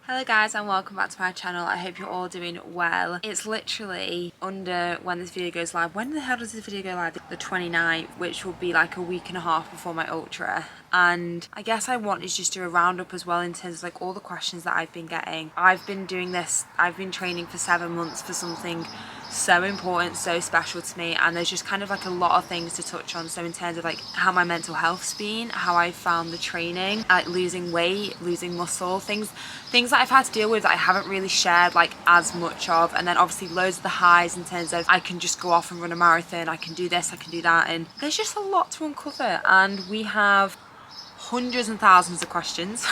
Hello guys and welcome back to my channel. I hope you're all doing well. It's literally under when this video goes live. When the hell does this video go live? The 29th, which will be like a week and a half before my ultra. And I guess I wanted to just do a roundup as well in terms of like all the questions that I've been getting. I've been doing this, I've been training for 7 months for something so important, so special to me, and there's just kind of like a lot of things to touch on. So in terms of like how my mental health's been, how I found the training, like losing weight, losing muscle, things that I've had to deal with that I haven't really shared like as much of, and then obviously loads of the highs in terms of I can just go off and run a marathon, I can do this, I can do that, and there's just a lot to uncover. And we have hundreds and thousands of questions,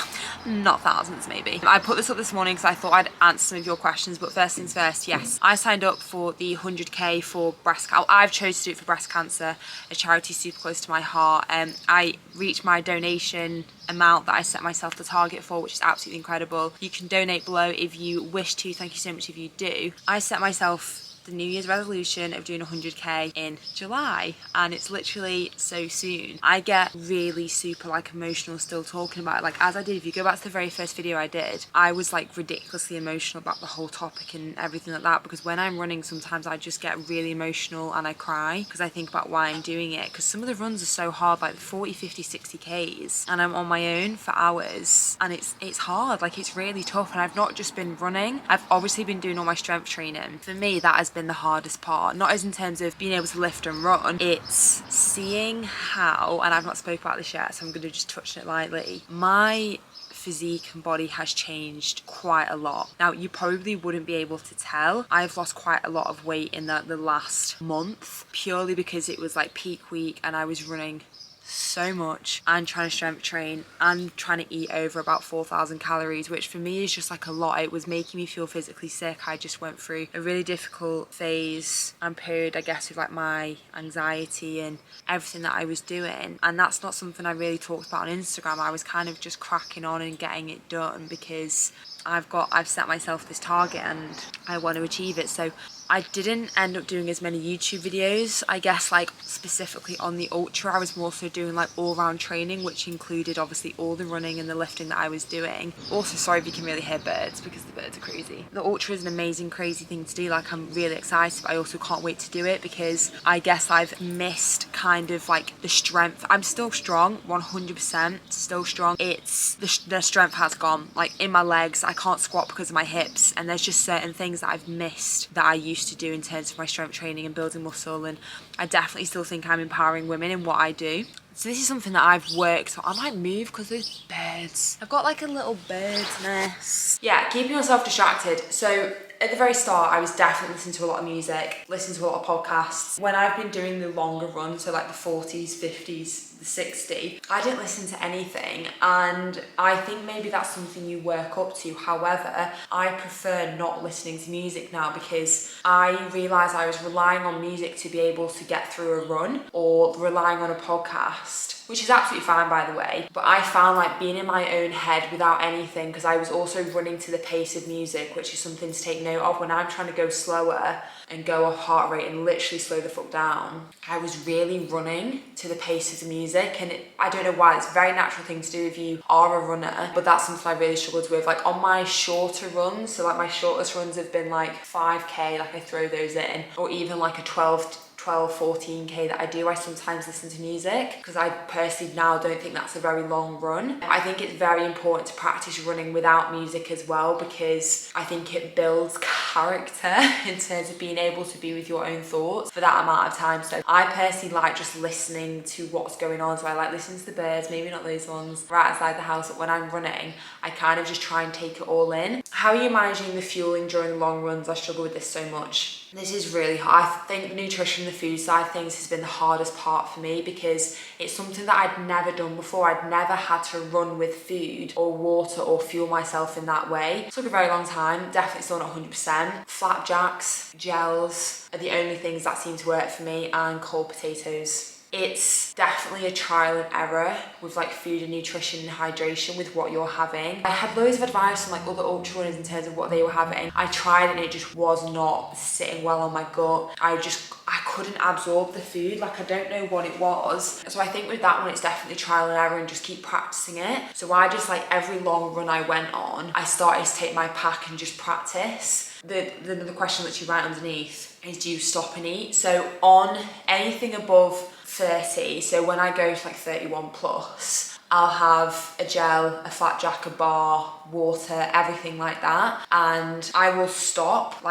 not thousands maybe. I put this up this morning because I thought I'd answer some of your questions, but first things first, yes, I signed up for the 100k for breast cancer. I've chose to do it for breast cancer, a charity super close to my heart. I reached my donation amount that I set myself the target for, which is absolutely incredible. You can donate below if you wish to. Thank you so much if you do. I set myself the New Year's resolution of doing 100k in July, and it's literally so soon. I get really super like emotional still talking about it, like as I did. If you go back to the very first video I did, I was like ridiculously emotional about the whole topic and everything like that, because when I'm running sometimes I just get really emotional and I cry because I think about why I'm doing it, because some of the runs are so hard, like 40, 50, 60 k's, and I'm on my own for hours, and it's hard, like it's really tough. And I've not just been running, I've obviously been doing all my strength training. For me that has been the hardest part, not as in terms of being able to lift and run, it's seeing how, and I've not spoke about this yet so I'm going to just touch on it lightly, my physique and body has changed quite a lot. Now you probably wouldn't be able to tell, I've lost quite a lot of weight in the last month, purely because it was like peak week and I was running so much and trying to strength train and trying to eat over about 4,000 calories, which for me is just like a lot. It was making me feel physically sick. I just went through a really difficult phase and period, I guess, with like my anxiety and everything that I was doing, and that's not something I really talked about on Instagram. I was kind of just cracking on and getting it done because I've set myself this target and I want to achieve it. So I didn't end up doing as many YouTube videos, I guess, like specifically on the ultra. I was more so doing like all-round training, which included obviously all the running and the lifting that I was doing. Also, sorry if you can really hear birds because the birds are crazy. The ultra is an amazing, crazy thing to do. Like I'm really excited, but I also can't wait to do it because I guess I've missed kind of like the strength. I'm still strong, 100% still strong. It's the strength has gone, like in my legs. I can't squat because of my hips, and there's just certain things that I've missed that I used to do in terms of my strength training and building muscle, and I definitely still think I'm empowering women in what I do. So this is something that I've worked on. I might move because there's birds. I've got like a little bird's nest. Yeah, keeping yourself distracted. So at the very start, I was definitely listening to a lot of music, listening to a lot of podcasts. When I've been doing the longer runs, so like the 40s, 50s, the 60, I didn't listen to anything. And I think maybe that's something you work up to. However, I prefer not listening to music now because I realised I was relying on music to be able to get through a run, or relying on a podcast, which is absolutely fine by the way, but I found like being in my own head without anything, because I was also running to the pace of music, which is something to take note of. When I'm trying to go slower and go off heart rate and literally slow the fuck down, I was really running to the pace of the music, and I don't know why, it's a very natural thing to do if you are a runner, but that's something I really struggled with. Like on my shorter runs, so like my shortest runs have been like 5k, like I throw those in, or even like a 12, 14k that I do, I sometimes listen to music because I personally now don't think that's a very long run. I think it's very important to practice running without music as well, because I think it builds character in terms of being able to be with your own thoughts for that amount of time. So I personally like just listening to what's going on. So I like listening to the birds, maybe not those ones right outside the house, but when I'm running, I kind of just try and take it all in. How are you managing the fueling during long runs? I struggle with this so much. This is really hard. I think the nutrition, the food side of things has been the hardest part for me, because it's something that I'd never done before. I'd never had to run with food or water or fuel myself in that way. It took a very long time, definitely still not 100%. Flapjacks, gels are the only things that seem to work for me, and cold potatoes. it's definitely a trial and error with like food and nutrition and hydration with what you're having. I had loads of advice from like other ultra runners in terms of what they were having. I tried and it just was not sitting well on my gut. I couldn't absorb the food, like I don't know what it was. So I think with that one, it's definitely trial and error and just keep practicing it. So I just like every long run I went on, I started to take my pack and just practice. The question that you write underneath is, do you stop and eat? So on anything above 30, so when I go to like 31 plus, I'll have a gel, a flapjack, a bar, water, everything like that. And I will stop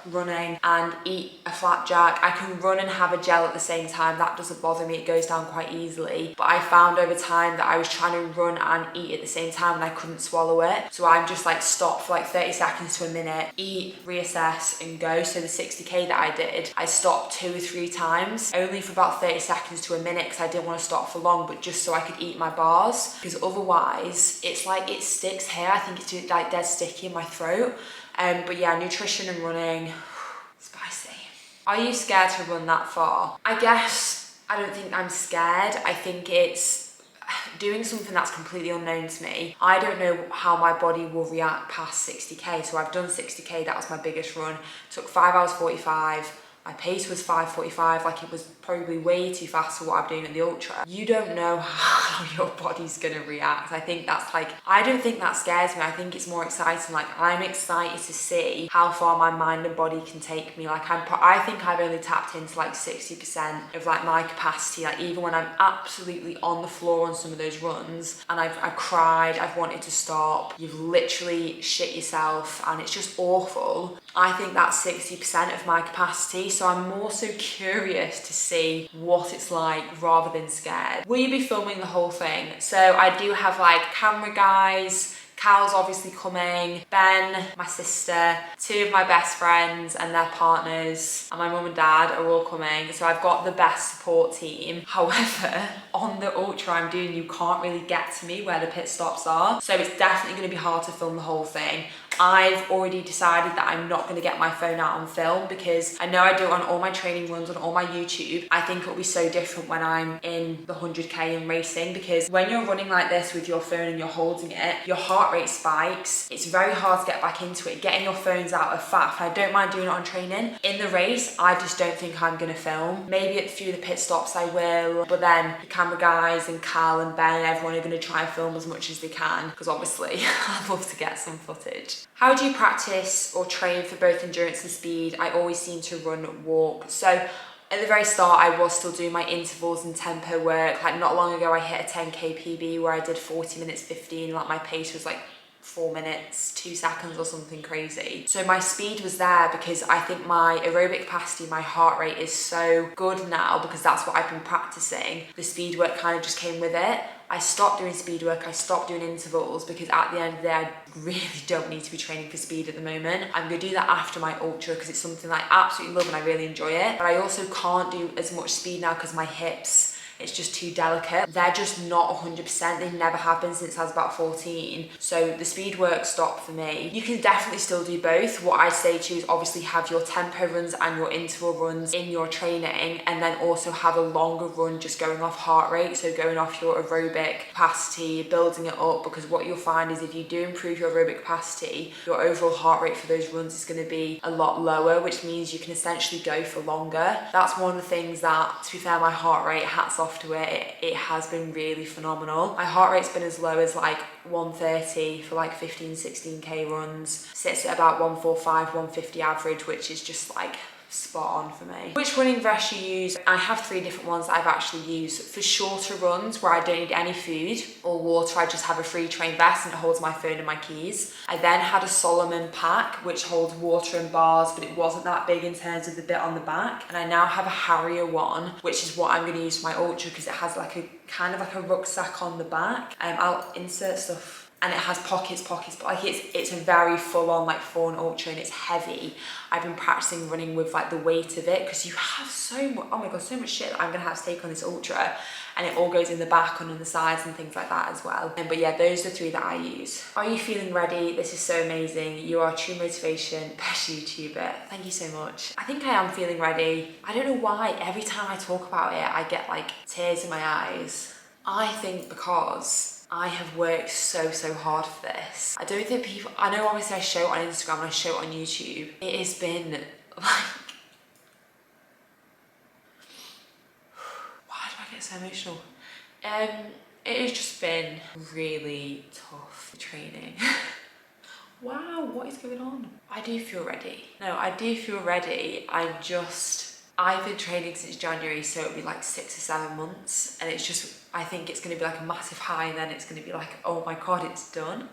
running and eat a flapjack. I can run and have a gel at the same time. That doesn't bother me. It goes down quite easily. But I found over time that I was trying to run and eat at the same time and I couldn't swallow it. So I'm just like stop for like 30 seconds to a minute, eat, reassess and go. So the 60k that I did, I stopped 2 or 3 times, only for about 30 seconds to a minute because I didn't want to stop for long, but just so I could eat my bars, because otherwise it's like it sticks here. I think it's like dead sticky in my throat. But yeah, nutrition and running, spicy. Are you scared to run that far? I guess I don't think I'm scared. I think it's doing something that's completely unknown to me. I don't know how my body will react past 60k. So I've done 60k, that was my biggest run. Took 5 hours 45. My pace was 5:45, like it was probably way too fast for what I'm doing at the ultra. You don't know how your body's gonna react. I think that's like, I don't think that scares me. I think it's more exciting. Like I'm excited to see how far my mind and body can take me. Like I think I've only tapped into like 60% of like my capacity. Like even when I'm absolutely on the floor on some of those runs and I've cried, I've wanted to stop, you've literally shit yourself and it's just awful. I think that's 60% of my capacity. So I'm more so curious to see what it's like rather than scared. Will you be filming the whole thing? So I do have like camera guys. Cal's obviously coming, Ben, my sister, 2 of my best friends and their partners, and my mum and dad are all coming. So I've got the best support team. However, on the ultra I'm doing, you can't really get to me where the pit stops are. So it's definitely gonna be hard to film the whole thing. I've already decided that I'm not gonna get my phone out on film because I know I do it on all my training runs, on all my YouTube. I think it'll be so different when I'm in the 100k and racing, because when you're running like this with your phone and you're holding it, your heart rate spikes. It's very hard to get back into it. Getting your phones out of faff. I don't mind doing it on training. In the race, I just don't think I'm gonna film. Maybe at a few of the pit stops I will, but then the camera guys and Cal and Ben and everyone are gonna try and film as much as they can, because obviously I'd love to get some footage. How do you practice or train for both endurance and speed? I always seem to run, walk. So at the very start, I was still doing my intervals and tempo work. Like not long ago, I hit a 10k PB where I did 40 minutes 15. Like my pace was like 4 minutes, 2 seconds or something crazy. So my speed was there because I think my aerobic capacity, my heart rate is so good now because that's what I've been practicing. The speed work kind of just came with it. I stopped doing speed work, I stopped doing intervals because at the end of the day, I really don't need to be training for speed at the moment. I'm gonna do that after my ultra because it's something that I absolutely love and I really enjoy it. But I also can't do as much speed now because my hips, it's just too delicate. They're just not 100%. They never have been since I was about 14. So the speed work stopped for me. You can definitely still do both. What I say to you is obviously have your tempo runs and your interval runs in your training, and then also have a longer run just going off heart rate. So going off your aerobic capacity, building it up, because what you'll find is if you do improve your aerobic capacity, your overall heart rate for those runs is gonna be a lot lower, which means you can essentially go for longer. That's one of the things that, to be fair, my heart rate, hats off to it has been really phenomenal. My heart rate's been as low as like 130 for like 15-16k runs, sits at about 145 150 average, which is just like spot on for me. Which running vest you use? I have 3 different ones that I've actually used. For shorter runs where I don't need any food or water, I just have a free train vest and it holds my phone and my keys. I then had a Solomon pack which holds water and bars, but it wasn't that big in terms of the bit on the back. And I now have a Harrier one, which is what I'm going to use for my ultra because it has like a kind of like a rucksack on the back. I'll insert stuff and it has pockets, but like it's a very full on like Fawn Ultra, and it's heavy. I've been practicing running with like the weight of it, because you have so much, oh my god, so much shit that I'm gonna have to take on this Ultra, and it all goes in the back and on the sides and things like that as well. But yeah, those are the 3 that I use. Are you feeling ready? This is so amazing. You are true motivation, best YouTuber. Thank you so much. I think I am feeling ready. I don't know why every time I talk about it, I get like tears in my eyes. I think because I have worked so hard for this. I don't think people, I know obviously I show it on Instagram and I show it on YouTube. It has been like, why do I get so emotional? It has just been really tough training. Wow, what is going on? I do feel ready. No, I do feel ready. I've been training since January, so it'll be like 6 or 7 months, and it's just, I think it's going to be like a massive high, and then it's going to be like, oh my god, it's done.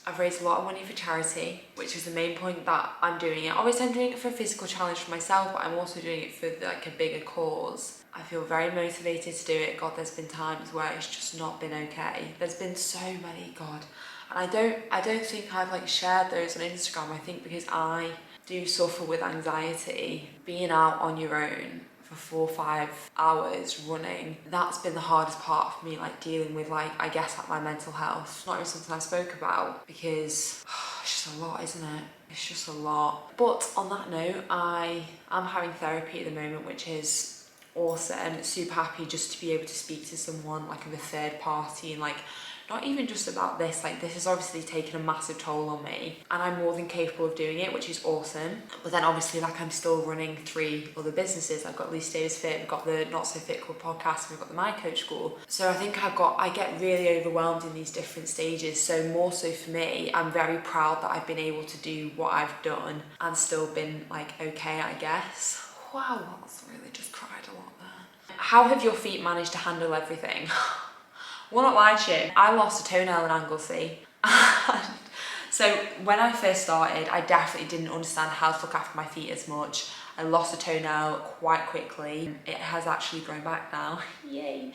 I've raised a lot of money for charity, which is the main point that I'm doing it. Obviously I'm doing it for a physical challenge for myself, but I'm also doing it for like a bigger cause. I feel very motivated to do it. God, there's been times where it's just not been okay. There's been so many, God. And I don't think I've like shared those on Instagram. I think because I do suffer with anxiety, being out on your own for 4 or 5 hours running, that's been the hardest part for me, like dealing with like, I guess like my mental health. It's not even something I spoke about because it's just a lot, isn't it? It's just a lot. But on that note, I am having therapy at the moment, which is awesome. Super happy just to be able to speak to someone like of a third party, and like not even just about this, like this has obviously taken a massive toll on me, and I'm more than capable of doing it, which is awesome. But then obviously like I'm still running 3 other businesses. I've got Loose Days Fit, we've got the Not So Fit Club podcast, and we've got the My Coach School. So I think I get really overwhelmed in these different stages. So more so for me, I'm very proud that I've been able to do what I've done and still been like okay, I guess. Wow, that's really just cried a lot there. How have your feet managed to handle everything? Well, not lie to you, I lost a toenail in Anglesey. So when I first started, I definitely didn't understand how to look after my feet as much. I lost a toenail quite quickly. It has actually grown back now. Yay.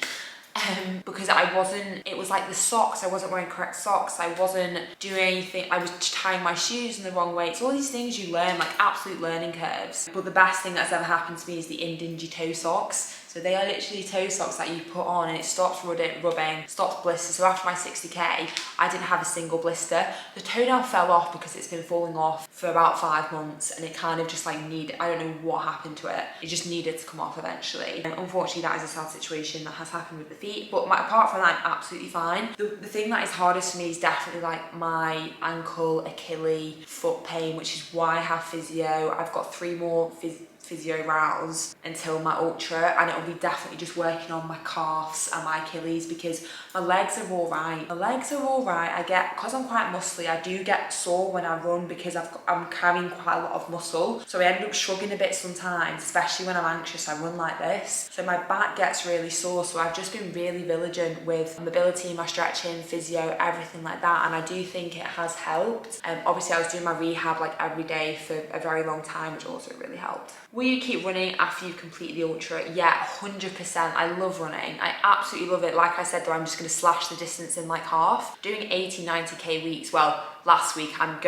Because it was like the socks, I wasn't wearing correct socks, I wasn't doing anything, I was tying my shoes in the wrong way. It's all these things you learn, like absolute learning curves. But the best thing that's ever happened to me is the Indingy toe socks. So they are literally toe socks that you put on and it stops rubbing, stops blisters. So after my 60k, I didn't have a single blister. The toenail fell off because it's been falling off for about 5 months, and it kind of just like I don't know what happened to it. It just needed to come off eventually. And unfortunately, that is a sad situation that has happened with the feet. But apart from that, I'm absolutely fine. The thing that is hardest for me is definitely like my ankle, Achilles, foot pain, which is why I have physio. I've got 3 more physio rounds until my Ultra, and it'll be definitely just working on my calves and my Achilles, because my legs are all right. Because I'm quite muscly, I do get sore when I run because I'm carrying quite a lot of muscle, so I end up shrugging a bit sometimes, especially when I'm anxious. I run like this, so my back gets really sore. So I've just been really vigilant with mobility, my stretching, physio, everything like that, and I do think it has helped. Obviously I was doing my rehab like every day for a very long time, which also really helped. Will you keep running after you've completed the Ultra? Yeah, 100%. I love running. I absolutely love it. Like I said though, I'm just going to slash the distance in like half. Doing 80, 90k weeks, well, last week I'm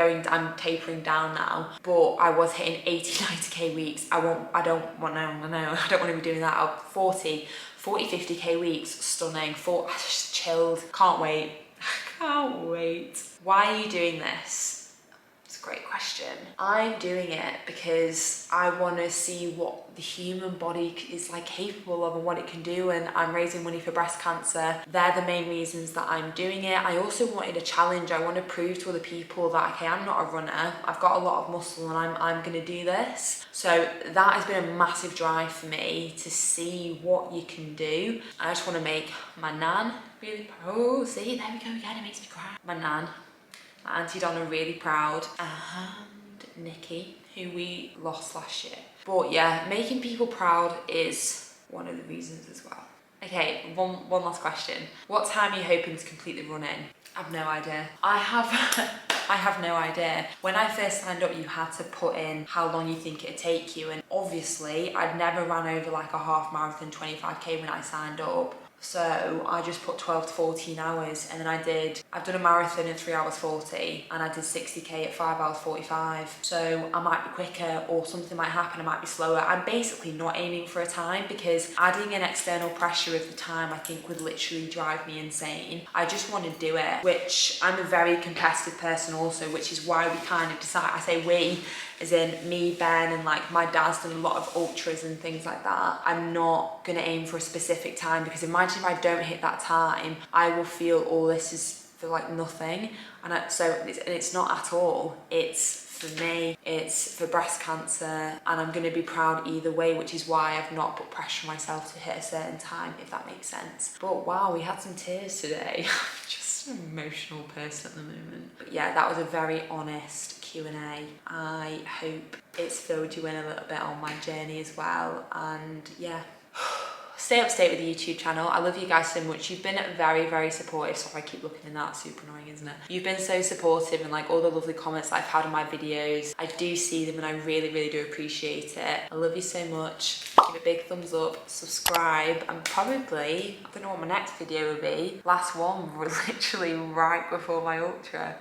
tapering down now, but I was hitting 80, 90k weeks. I don't want to be doing that. 40, 50k weeks, stunning. I just chilled. Can't wait. Can't wait. Why are you doing this? Great question. I'm doing it because I want to see what the human body is like capable of and what it can do, and I'm raising money for breast cancer. They're the main reasons that I'm doing it. I also wanted a challenge. I want to prove to other people that, okay, I'm not a runner, I've got a lot of muscle, and I'm going to do this. So that has been a massive drive for me to see what you can do. I just want to make my nan really proud. Oh, see, there we go again, it makes me cry. My nan, my Auntie Donna, really proud, and Nikki, who we lost last year. But yeah, making people proud is one of the reasons as well. Okay, one last question. What time are you hoping to complete the run in? I have no idea. I have no idea. When I first signed up, you had to put in how long you think it'd take you, and obviously I'd never ran over like a half marathon 25k when I signed up. So I just put 12 to 14 hours, and then I've done a marathon in 3 hours 40, and I did 60k at 5 hours 45. So I might be quicker, or something might happen, I might be slower. I'm basically not aiming for a time, because adding an external pressure of the time I think would literally drive me insane. I just want to do it, which I'm a very competitive person also, which is why we kind of decide, I say we, as in me, Ben, and like my dad's done a lot of ultras and things like that. I'm not gonna aim for a specific time, because imagine if I don't hit that time, I will feel all this is for like nothing. And it's not at all. It's for me, it's for breast cancer, and I'm going to be proud either way, which is why I've not put pressure on myself to hit a certain time, if that makes sense. But wow, we had some tears today. Just an emotional person at the moment. But yeah, that was a very honest Q&A. I hope it's filled you in a little bit on my journey as well, and yeah. Stay up to date with the YouTube channel. I love you guys so much. You've been very, very supportive. Sorry, I keep looking in that. Super annoying, isn't it? You've been so supportive, and like all the lovely comments that I've had on my videos. I do see them, and I really, really do appreciate it. I love you so much. Give it a big thumbs up, subscribe, and probably, I don't know what my next video will be. Last one, literally right before my ultra.